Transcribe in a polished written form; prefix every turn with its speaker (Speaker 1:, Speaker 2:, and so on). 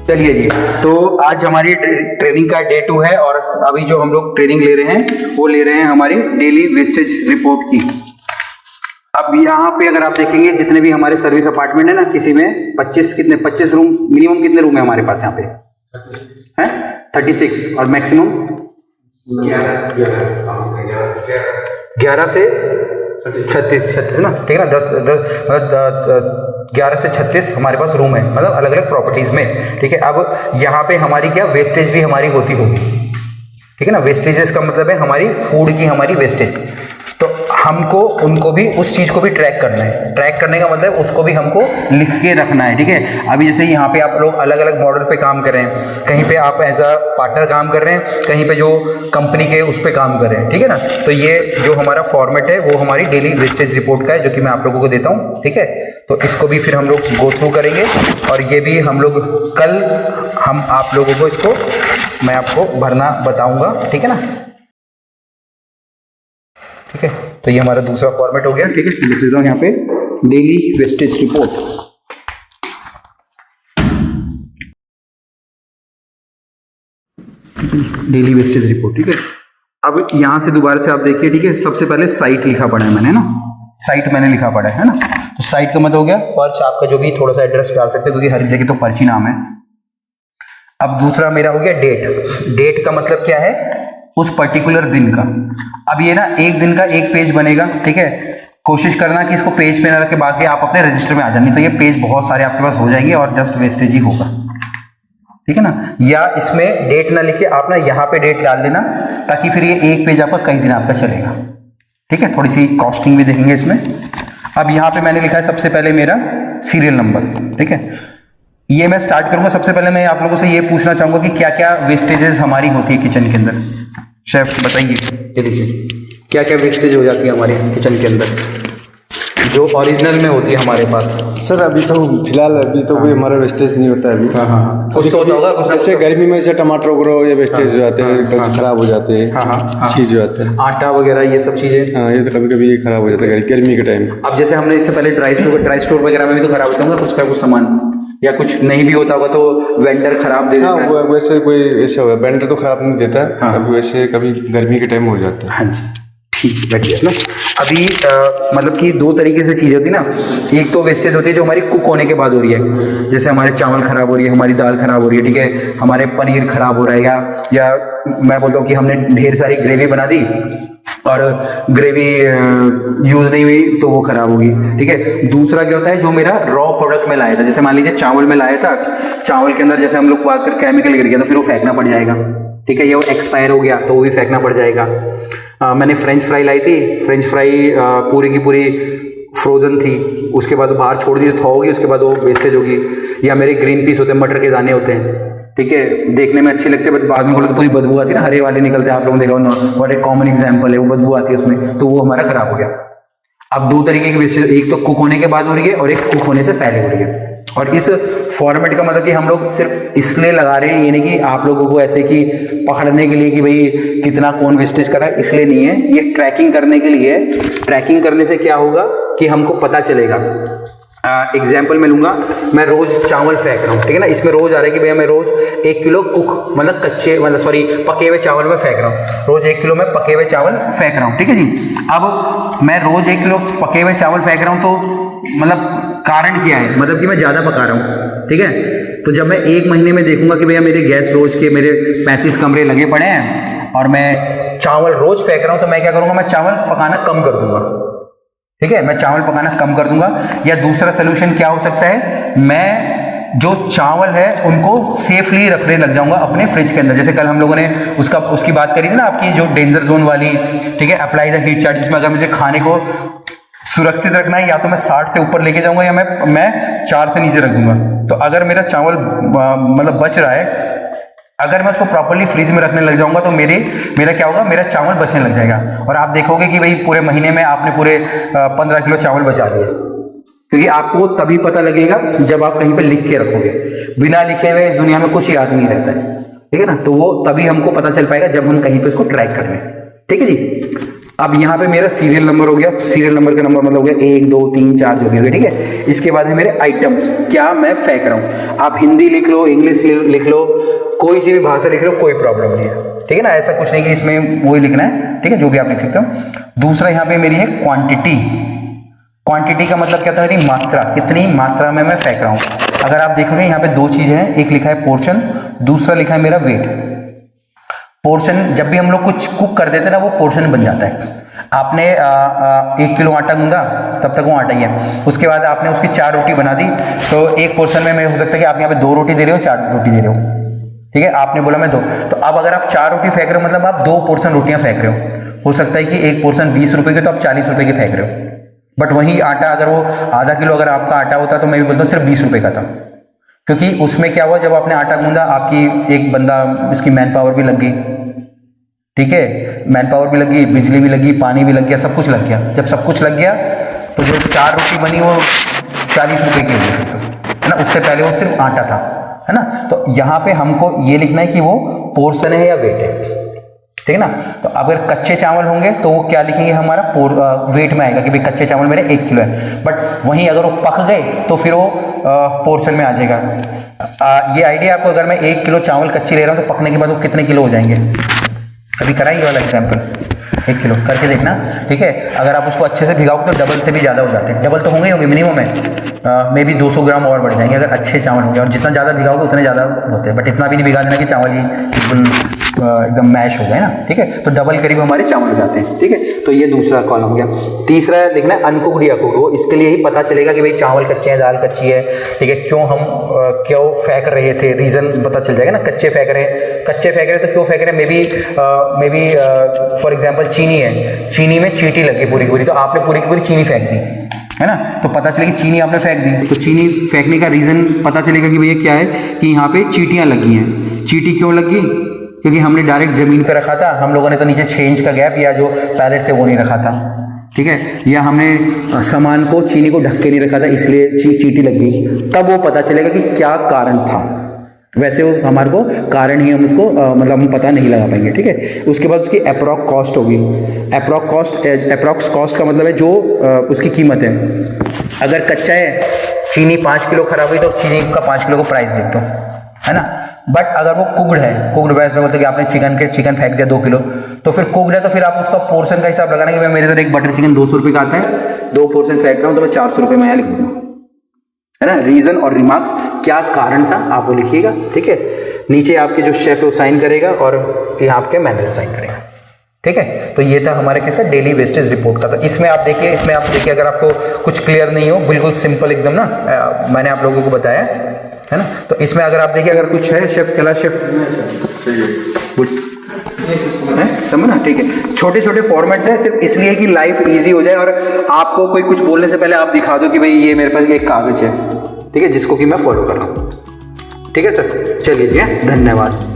Speaker 1: चलिए जी, तो आज हमारी ट्रेनिंग का डे 2 है और अभी जो हम लोग ट्रेनिंग ले रहे हैं वो ले रहे हैं हमारी डेली वेस्टेज रिपोर्ट की। अब यहाँ पे अगर आप देखेंगे जितने भी हमारे सर्विस अपार्टमेंट है ना, किसी में 25 रूम, मिनिमम कितने रूम है हमारे पास यहाँ पे हैं 36 और मैक्सिमम 11 से 36 ना, ठीक है ना, 11 से 36 हमारे पास रूम है, मतलब अलग अलग प्रॉपर्टीज में। ठीक है, अब यहाँ पे हमारी क्या वेस्टेज भी हमारी होती होगी, ठीक है ना। वेस्टेजेस का मतलब है हमारी फूड की हमारी वेस्टेज, तो हमको उनको भी उस चीज़ को भी ट्रैक करना है। ट्रैक करने का मतलब उसको भी हमको लिख के रखना है, ठीक है। अभी जैसे यहाँ पे आप लोग अलग अलग मॉडल पे काम कर रहे हैं, कहीं पे आप एज अ पार्टनर काम कर रहे हैं, कहीं पे जो कंपनी के उस पे काम कर रहे हैं, ठीक है ना। तो ये जो हमारा फॉर्मेट है वो हमारी डेली वेस्टेज रिपोर्ट का है, जो कि मैं आप लोगों को देता हूँ, ठीक है। तो इसको भी फिर हम लोग गो थ्रू करेंगे और ये भी हम लोग कल हम आप लोगों को इसको मैं आपको भरना बताऊँगा, ठीक है ना। ठीक है, तो ये हमारा दूसरा फॉर्मेट हो गया, ठीक है। लिख देता हूँ यहाँ पे daily wastage report. Daily wastage report, ठीक है। अब यहाँ से दोबारा से आप देखिए, ठीक है। सबसे पहले साइट लिखा पड़ा है मैंने ना, साइट मैंने लिखा पड़ा है ना। तो साइट का मतलब हो गया पर्च, आपका जो भी थोड़ा सा एड्रेस डाल सकते हैं क्योंकि हर जगह तो पर्ची नाम है। अब दूसरा मेरा हो गया डेट। डेट का मतलब क्या है, उस पर्टिकुलर दिन का। अब ये ना एक दिन का एक पेज बनेगा, ठीक है। कोशिश करना कि इसको पेज पे ना रख के बाकी आप अपने रजिस्टर में आ जाए, नहीं तो ये पेज बहुत सारे आपके पास हो जाएंगे और जस्ट वेस्टेज ही होगा, ठीक है ना। या इसमें डेट ना लिख के आप ना यहाँ पे डेट डाल देना, ताकि फिर ये एक पेज आपका कई दिन आपका चलेगा, ठीक है। थोड़ी सी कॉस्टिंग भी देखेंगे इसमें। अब यहाँ पे मैंने लिखा है सबसे पहले मेरा सीरियल नंबर, ठीक है। ये मैं स्टार्ट करूंगा। सबसे पहले मैं आप लोगों से ये पूछना चाहूंगा कि क्या क्या वेस्टेजेस हमारी होती है किचन के अंदर। शेफ बताइए, ये देखिए क्या क्या वेस्टेज हो जाती है हमारे किचन के अंदर जो ओरिजिनल में होती है हमारे पास।
Speaker 2: सर अभी तो फिलहाल अभी तो कोई हमारा वेस्टेज नहीं होता है अभी।
Speaker 1: हाँ, कुछ तो होता होगा।
Speaker 2: जैसे गर्मी में से टमाटर वगैरह ये वेस्टेज हो जाते हैं, खराब हो जाते हैं, चीज हो जाते हैं,
Speaker 1: आटा वगैरह ये सब चीजें।
Speaker 2: हाँ, ये तो कभी कभी खराब हो जाता है गर्मी के टाइम।
Speaker 1: अब जैसे हमने इससे पहले ड्राई स्टोर वगैरह में भी तो खराब होता होगा कुछ का कुछ सामान, या कुछ नहीं भी होता होगा तो वेंडर खराब दे देता है।
Speaker 2: हाँ, वैसे कोई ऐसा होगा, वेंडर तो खराब नहीं देता है। अब वैसे कभी गर्मी के टाइम हो जाता है।
Speaker 1: हाँ जी, ठीक बैठिए ना। अभी मतलब कि दो तरीके से चीज़ होती है ना। एक तो वेस्टेज होती है जो हमारी कुक होने के बाद हो रही है, जैसे हमारे चावल खराब हो रही है, हमारी दाल खराब हो रही है, ठीक है, हमारे पनीर खराब हो रहा है, या मैं बोलता हूँ कि हमने ढेर सारी ग्रेवी बना दी और ग्रेवी यूज़ नहीं हुई तो वो खराब होगी, ठीक है। दूसरा क्या होता है, जो मेरा रॉ प्रोडक्ट में लाया था, जैसे मान लीजिए चावल में लाया था, चावल के अंदर जैसे हम लोग बात कर केमिकल गिर गया तो फिर वो फेंकना पड़ जाएगा, ठीक है। ये वो एक्सपायर हो गया तो वो भी फेंकना पड़ जाएगा। मैंने फ्रेंच फ्राई लाई थी, फ्रेंच फ्राई पूरी की पूरी फ्रोजन थी, उसके बाद बाहर छोड़ दी तो थॉ होगी, उसके बाद वो वेस्टेज होगी। या मेरे ग्रीन पीस होते हैं, मटर के दाने होते हैं, ठीक है, देखने में अच्छे लगते हैं बट बाद में बोले तो पूरी बदबू आती है ना, हरे वाले निकलते हैं, आप लोगों ने देखा और एक कॉमन एग्जांपल है, वो बदबू आती है उसमें, तो वो हमारा खराब हो गया। अब दो तरीके की वेस्टेज, एक तो कुक होने के बाद हो रही है और एक कुक होने से पहले हो रही है। और इस फॉर्मेट का मतलब कि हम लोग सिर्फ इसलिए लगा रहे हैं, ये नहीं कि आप लोगों को ऐसे कि पकड़ने के लिए कि भाई कितना कौन वेस्टेज कर रहा है, इसलिए नहीं है, ये ट्रैकिंग करने के लिए। ट्रैकिंग करने से क्या होगा कि हमको पता चलेगा। एग्जाम्पल मैं लूंगा, मैं रोज चावल फेंक रहा हूँ, ठीक है ना। इसमें रोज आ रहा है कि भैया मैं रोज 1 किलो कुक मतलब कच्चे मतलब सॉरी पके हुए चावल में फेंक रहा हूँ, रोज 1 किलो में पके हुए चावल फेंक रहा हूँ, ठीक है जी। अब मैं रोज 1 किलो पके हुए चावल फेंक रहा हूँ तो मतलब कारण क्या है, मतलब कि मैं ज्यादा पका रहा हूँ, ठीक है। तो जब मैं 1 महीने में देखूंगा कि भैया मेरे गैस रोज के मेरे 35 कमरे लगे पड़े हैं और मैं चावल रोज फेंक रहा हूँ, तो मैं क्या करूंगा, मैं चावल पकाना कम कर दूंगा, ठीक है। मैं चावल पकाना कम कर दूंगा। या दूसरा सोल्यूशन क्या हो सकता है, मैं जो चावल है उनको सेफली रखने लग जाऊंगा अपने फ्रिज के अंदर। जैसे कल हम लोगों ने उसकी बात करी थी ना, आपकी जो डेंजर जोन वाली, ठीक है, अप्लाई द हीट चार्ट, जिसमें अगर मुझे खाने को सुरक्षित रखना है या तो मैं 60 से ऊपर लेके जाऊंगा या मैं 4 से नीचे रख दूंगा। तो अगर मेरा चावल मतलब बच रहा है, अगर मैं उसको प्रॉपर्ली फ्रिज में रखने लग जाऊंगा तो मेरा क्या होगा, मेरा चावल बचने लग जाएगा। और आप देखोगे कि भाई पूरे महीने में आपने पूरे 15 किलो चावल बचा लिए, क्योंकि आपको तभी पता लगेगा जब आप कहीं पे लिख के रखोगे। बिना लिखे हुए इस दुनिया में कुछ याद नहीं रहता है, ठीक है ना। तो वो तभी हमको पता चल पाएगा जब हम कहीं पे उसको ट्रैक कर लें, ठीक है जी। अब यहाँ पे मेरा सीरियल नंबर हो गया, सीरियल नंबर का नंबर मतलब हो गया 1 2 3 4 जो भी हो गया, ठीक है। इसके बाद है मेरे आइटम्स, क्या मैं फेंक रहा हूँ। आप हिंदी लिख लो, इंग्लिश लिख लो, कोई सी भी भाषा लिख लो, कोई प्रॉब्लम नहीं है, ठीक है ना। ऐसा कुछ नहीं कि इसमें वही लिखना है, ठीक है, जो भी आप लिख सकते हो। दूसरा यहाँ पे मेरी है क्वांटिटी। क्वांटिटी का मतलब क्या होता है, मेरी मात्रा, कितनी मात्रा में मैं फेंक रहा हूँ। अगर आप देखोगे यहाँ पे दो चीजें हैं, एक लिखा है पोर्शन, दूसरा लिखा है मेरा वेट। पोर्शन जब भी हम लोग कुछ कुक कर देते हैं ना, वो पोर्शन बन जाता है। आपने 1 किलो आटा गूंदा, तब तक वो आटा ही है। उसके बाद आपने उसकी 4 रोटी बना दी, तो एक पोर्शन में हो सकता है कि आप यहाँ पे 2 रोटी दे रहे हो, 4 रोटी दे रहे हो, ठीक है। आपने बोला मैं 2, तो अब अगर आप 4 रोटी फेंक रहे हो, मतलब आप 2 पोर्शन रोटियां फेंक रहे हो सकता है कि एक पोर्शन 20 रुपए के, तो आप 40 रुपए के फेंक रहे हो। बट वही आटा अगर वो आधा किलो अगर आपका आटा होता, तो मैं भी बोलता हूँ सिर्फ 20 रुपए का था, क्योंकि उसमें क्या हुआ, जब आपने आटा गूंदा, आपकी एक बंदा, इसकी मैन पावर भी लग गई, ठीक है, मैन पावर भी लगी, बिजली भी लगी, पानी भी लग गया, सब कुछ लग गया। जब सब कुछ लग गया, तो जो 4 रोटी बनी वो 40 रुपए की हुई, तो है ना, उससे पहले वो सिर्फ आटा था, है ना। तो यहाँ पे हमको ये लिखना है कि वो पोर्शन है या वेट है, ठीक है ना। तो अगर कच्चे चावल होंगे तो वो क्या लिखेंगे, हमारा वेट में आएगा कि भाई कच्चे चावल मेरे 1 किलो है। बट वहीं अगर वो पक गए तो फिर वो पोर्शन में आ जाएगा। ये आइडिया आपको, अगर मैं 1 किलो चावल कच्चे ले रहा हूँ, तो पकने के बाद वो कितने किलो हो जाएंगे। अभी कराइए वाला एग्जाम्पल, 1 किलो करके देखना, ठीक है। अगर आप उसको अच्छे से भिगाओगे तो डबल से भी ज़्यादा हो जाते हैं, डबल तो होंगे ही होंगे मिनिमम है, मे बी 200 ग्राम और बढ़ जाएंगे अगर अच्छे चावल होंगे, और जितना ज़्यादा भिगाओगे उतने ज़्यादा होते हैं। बट इतना भी नहीं भिगा देना कि चावल ही बिल्कुल एकदम मैश हो गए ना, ठीक है। तो डबल करीब हमारे चावल हो जाते हैं, ठीक है। तो ये दूसरा कॉलम हो गया। तीसरा लिखना है अनकुक्ड या कुक्ड, वो इसके लिए ही पता चलेगा कि भाई चावल कच्चे हैं, दाल कच्ची है, ठीक है। क्यों फेंक रहे थे, रीज़न पता चल जाएगा ना। कच्चे फेंक रहे तो क्यों फेंक रहे हैं, मे बी फॉर एग्जाम्पल चीनी है, चीनी में चींटी लग गई पूरी, तो आपने पूरी की पूरी चीनी फेंक दी, है ना। तो पता चलेगी चीनी आपने फेंक दी, तो चीनी फेंकने का रीज़न पता चलेगा कि भैया क्या है, कि यहाँ पे चींटियाँ लगी हैं। चींटी क्यों लगी, क्योंकि हमने डायरेक्ट जमीन पे रखा था, हम लोगों ने तो नीचे 6 इंच का गैप या जो पैलेट से वो नहीं रखा था, ठीक है, या हमने सामान को, चीनी को ढक के नहीं रखा था, इसलिए चींटी लग गई। तब वो पता चलेगा कि क्या कारण था। वैसे वो हमारे को कारण ही हम उसको मतलब हम पता नहीं लगा पाएंगे, ठीक है। उसके बाद उसकी अप्रॉक्स कॉस्ट होगी। अप्रॉक्स कॉस्ट का मतलब है जो उसकी कीमत है। अगर कच्चा है, चीनी 5 किलो खराब हुई, तो चीनी का 5 किलो का प्राइस लिख दो, है ना। बट अगर वो कुक्ड है, कुक्ड वैसे बोलते हैं कि आपने चिकन फेंक दिया 2 किलो, तो फिर कुक्ड है, तो फिर आप उसका पोर्शन का हिसाब लगाना कि मैं मेरे इधर एक बटर चिकन 200 रुपये का आता है, 2 पोर्शन फेंक रहा हूँ, तो मैं 400 रुपये में यहाँ लिख दूंगा, है ना। रीजन और रिमार्क्स, क्या कारण था, आप वो लिखिएगा, ठीक है। नीचे आपके जो शेफ है वो साइन करेगा, और यहाँ आपके मैनेजर साइन करेगा, ठीक है। तो ये था हमारे किसका, डेली वेस्टेज रिपोर्ट का। तो इसमें आप देखिए अगर आपको कुछ क्लियर नहीं हो, बिल्कुल सिंपल एकदम ना, मैंने आप लोगों को बताया, है ना। तो इसमें अगर आप देखिए, अगर कुछ है शेफ, कैलाश शेफ समझ ना, ठीक है। छोटे छोटे फॉर्मेट्स हैं, सिर्फ इसलिए कि लाइफ इजी हो जाए, और आपको कोई कुछ बोलने से पहले आप दिखा दो कि भाई ये मेरे पास एक कागज है, ठीक है, जिसको कि मैं फॉलो कर रहा हूँ, ठीक है सर। चलिए जी, धन्यवाद।